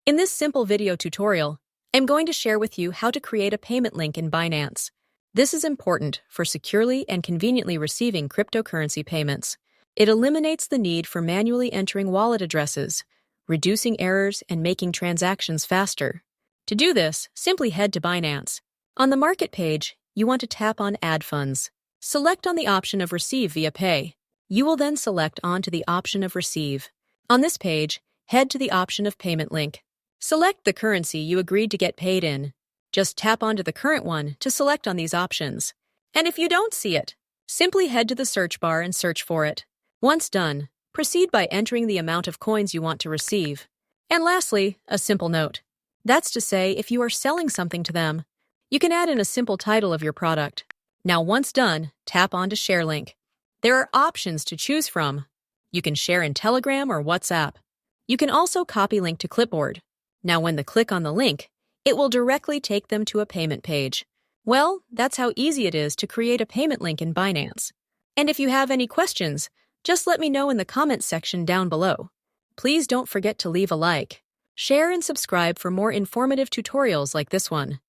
In this simple video tutorial, I'm going to share with you how to create a payment link in Binance. This is important for securely and conveniently receiving cryptocurrency payments. It eliminates the need for manually entering wallet addresses, reducing errors and making transactions faster. To do this, simply head to Binance. On the market page, you want to tap on Add Funds. Select on the option of Receive via Pay. You will then select onto the option of Receive. On this page, head to the option of Payment Link. Select the currency you agreed to get paid in. Just tap onto the current one to select on these options. And if you don't see it, simply head to the search bar and search for it. Once done, proceed by entering the amount of coins you want to receive. And lastly, a simple note. That's to say, if you are selling something to them, you can add in a simple title of your product. Now once done, tap on to Share Link. There are options to choose from. You can share in Telegram or WhatsApp. You can also copy link to clipboard. Now when they click on the link, it will directly take them to a payment page. Well, that's how easy it is to create a payment link in Binance. And if you have any questions, just let me know in the comments section down below. Please don't forget to leave a like, share and subscribe for more informative tutorials like this one.